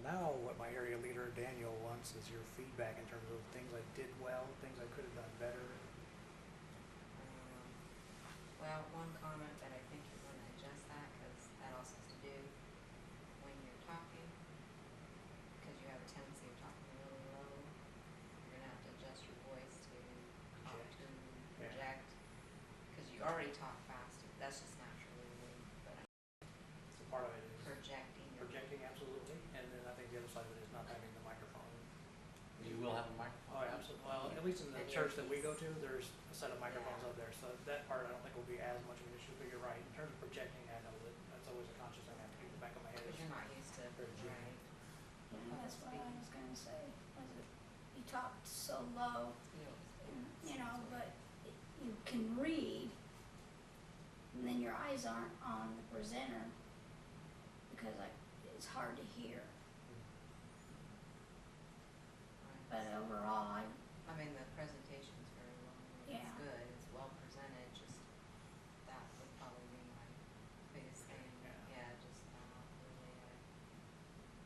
now what my area leader Daniel wants is your feedback in terms of things I did well, things I could have done better. Well, one comment that I think you're going to adjust that, because that also has to do when you're talking, because you have a tendency of talking really low. You're going to have to adjust your voice to talk to Yeah. project, because you already talk fast. That's just naturally me, but I'm So part of it is projecting. projecting, absolutely, and then I think the other side of it is not having the microphone. You will have a microphone. Oh, absolutely. Well, at least in the And church that we go earpiece. to, there's a set of microphones Yeah. up there, so that part I don't think will be as much of an issue, but you're right. In terms of projecting, I know that that's always a conscious thing I have to keep in the back of my head. Because you're not used to, Very genuine. right? Yeah, that's what I was gonna say, was it, you talked so low, you know, but you can read, and then your eyes aren't on the presenter, because like, it's hard to hear, but overall, I mean, the presentation's very long. Yeah. It's good. It's well presented. Just that would probably be my biggest thing. Yeah. Just really.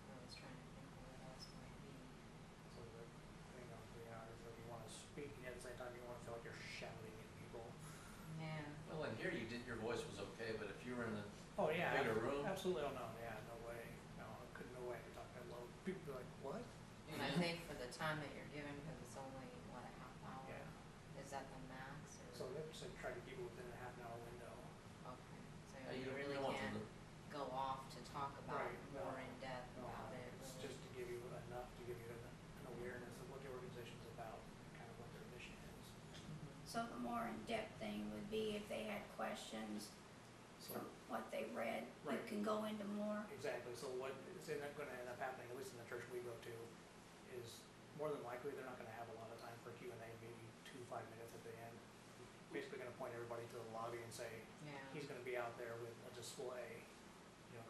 I was trying to think of what else might be. So the thing on the is that you want to speak, and at the same time you want to feel like you're shouting at people. Yeah. Well, in here you did, your voice was okay, but if you were in a Oh yeah, bigger room, absolutely. Oh no, yeah, no way. No, I couldn't. No way I could talk that low. People would be like, "What?" And I think for the time that you're given, because it's only what, a half hour. Yeah. Is that the max or? So they said try to keep it within a half an hour window. Okay. So you you don't- really you don't want can't them go off to talk about Right, no, more in depth No, about it. it's Really. just to give you enough to give you an awareness of what the organization's about, kind of what their mission is. Mhm. so the more in-depth thing would be if they had questions So from what they read, you Right. can go into more. exactly. So what is going to end up happening, at least in the church we go to, is more than likely they're not going to have a lot of time for Q&A, maybe 2 5 minutes at the end. Basically going to point everybody to the lobby and say, Yeah. he's going to be out there with a display,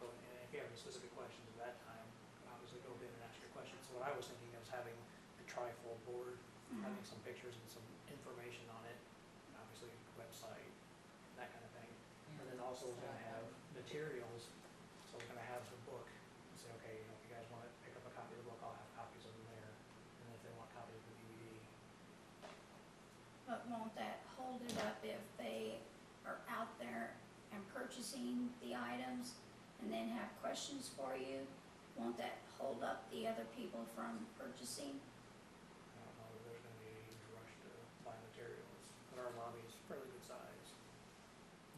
go in, and if you have any specific questions at that time, obviously go in and ask your questions. So what I was thinking is having the trifold board, having some pictures and some information on it, obviously website, that kind of thing. And then also we're going to have materials, so we're going to have the book, and say, okay, if you guys want to pick up a copy of the book, I'll have copies of them there, and if they want copies of the DVD. But won't that hold it up if they are out there and purchasing the items and then have questions for you? Won't that hold up the other people from purchasing? I don't know that there's going to be a huge rush to buy materials, but our lobby is fairly good size.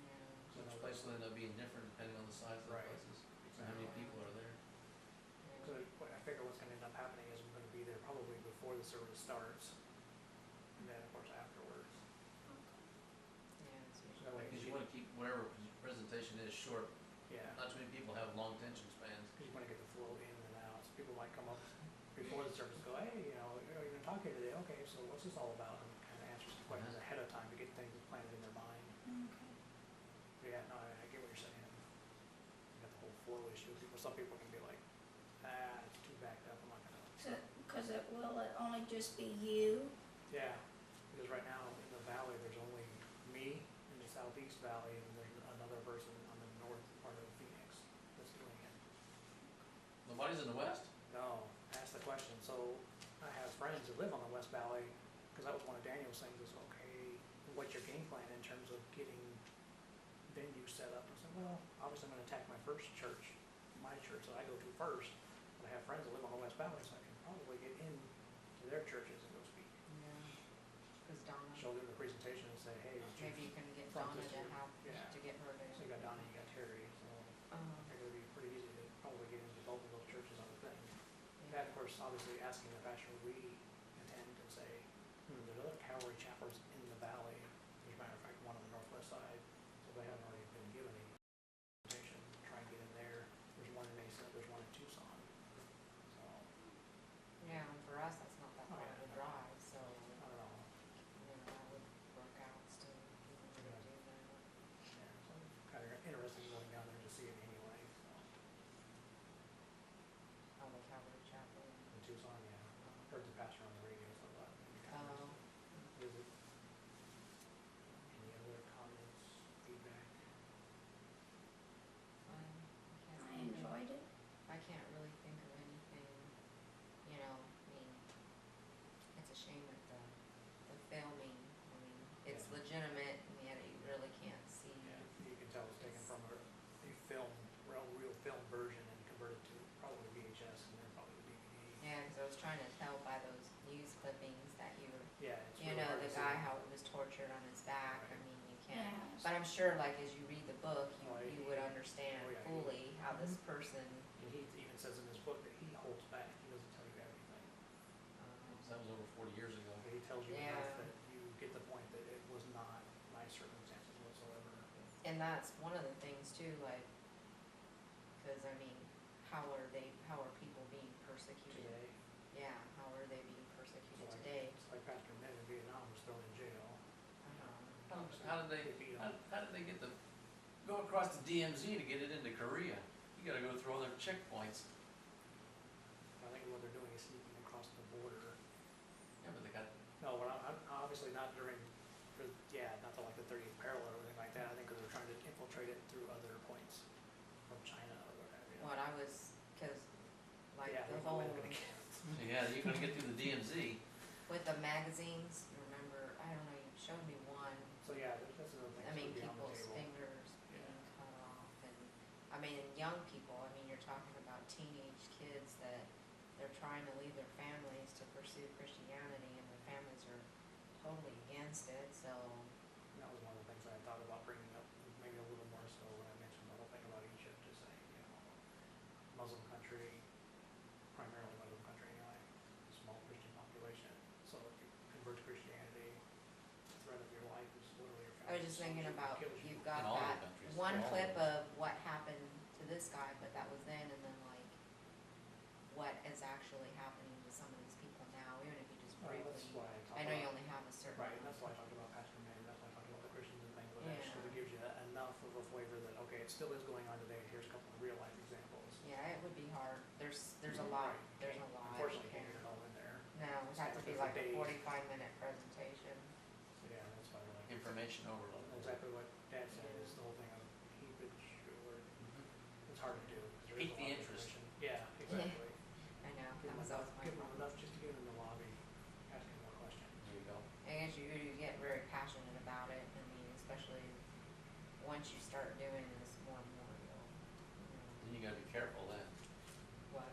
Yeah. each place will end up being different depending on the size of the Right. places, and how many people are there. So I figure what's going to end up happening is we're going to be there probably before the service starts, and then of course afterwards. Yeah. It's So usually that way, Because you want to keep whatever presentation is short. yeah, Not too many people have long attention spans. because you want to get the flow in and out. So people might come up before the service and go, hey, you're going to talk here today. Okay, so what's this all about? And kind of answer some questions ahead of time to get things planted in their mind. Okay. Yeah, no, I get what you're saying. You got the whole flow issue. Some people can be like, it's too backed up. I'm not going to. So, cause will it only just be you? Yeah, because right now in the valley, there's only me in the southeast valley, and there's another person on the north part of Phoenix that's doing it. Nobody's in the west? No, ask the question. So I have friends that live on the West Valley, because that was one of Daniel's things, is okay, what's your game plan in terms of getting venues set up? I said, well, obviously I'm going to attack my first church, my church that I go to first, but I have friends that live on the West Valley, so I can probably get in to their churches and go speak. Yeah. Because Donna. Show them the presentation and say, hey, Maybe you can get front Donna this to year. help Yeah. to get her to. So you got Donnie, you got Terry, so I think it would be pretty easy to probably get into both of those churches on the thing. That, of course, obviously asking the pastor, we intend to say, there's other Calvary chapels in the valley. As a matter of fact, one on the northwest side, so they haven't already been given any information. Try and get in there. There's one in Mesa, there's one in Tucson. So, Yeah, and for us, that's not that Oh, far yeah, of a no. drive, so I don't know. that would work out still. If we were to do that. Yeah, so kind of interested in going down there to see it anyway. So, Oh, the Calvary Chapel. in Tucson, yeah. Heard the pastor on the radio, so I thought maybe kind Oh. of visit. Any other comments, feedback? I I can't think of- enjoyed it. I can't really think of anything shirt on his back, I Right. mean, you can't. Yeah. But I'm sure, like, as you read the book, Oh, you would understand oh, yeah, fully how this Mhm. person, And he even says in his book that he holds back, he doesn't tell you everything. That was over 40 years ago. But he tells you Yeah. enough that you get the point that it was not nice circumstances whatsoever. and that's one of the things too, like, cause I mean, how are people being persecuted? Today, Yeah, how are they being so persecuted like, today? it's like Pastor Ned in Vietnam was thrown in jail. How did they, beat him. how did they get the, go across the DMZ to get it into Korea? You gotta go through all their checkpoints. I think what they're doing is sneaking across the border. Yeah, but they got, No, but I'm obviously not during, not the, like the 30th parallel or anything like that. I think 'cause they're trying to infiltrate it through other points from China or whatever. What I was, cause like Yeah, the there's no whole, way they're gonna get. yeah, you're gonna get through the DMZ. with the magazines, you remember, I don't know, you showed me one, So yeah, that's another thing. I mean, that's gonna be on the people's table. fingers being Yeah. cut off, and, I mean, young people, I mean, you're talking about teenage kids that they're trying to leave their families to pursue Christianity, and their families are totally against it, so, And that was one of the things that I thought about bringing up, maybe a little more so when I mentioned the whole thing about Egypt, just saying, Muslim country, primarily Muslim country anyway, small Christian population. So if you convert to Christianity, the threat of your life is literally your family. I was just thinking about, kills you. you've got In all the that countries, one all of clip them. of what happened to this guy, but that was then, and then like, what is actually happening to some of these people now, even if you just Right, briefly, that's why I talked I know you about- only have a certain. Right, and amount that's of why I time. talked about Pastor Mann, that's why I talked about the Christians and things like that, just 'cause Yeah. it gives you enough of a flavor that, okay, it still is going on today, here's a couple of real life examples. Yeah, it would be hard, there's a lot, Right. there's a lot. Unfortunately, can't get it all in there. No, it would have to be Stand like for a days. 45-minute presentation. Yeah, that's why I like. Information overload. Exactly what Dad said, is the whole thing of keep it short. It's hard to do. 'Cause there is Pique a the lot of interest. information. Yeah, exactly. I know, Give that them was enough, always my give them problem. enough just to get them in the lobby, asking more questions. There you go. I guess you get very passionate about it, I mean, especially once you start doing this more and more, Then you gotta be careful then. what?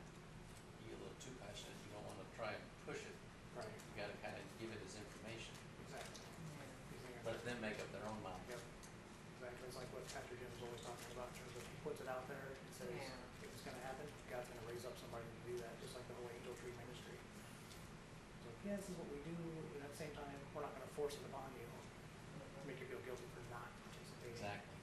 You get a little too passionate, you don't wanna try and push it. Right, You gotta kinda give it as information. exactly. Yeah. These things are- Let them make up their own mind. Yep, exactly. It's like what Pastor Jim's always talking about in terms of he puts it out there and says, Yeah. if it's gonna happen, God's gonna raise up somebody to do that, just like the whole angel tree ministry. So, yeah, this is what we do, but at the same time, we're not gonna force it upon you, to make you feel guilty for not participating. Exactly.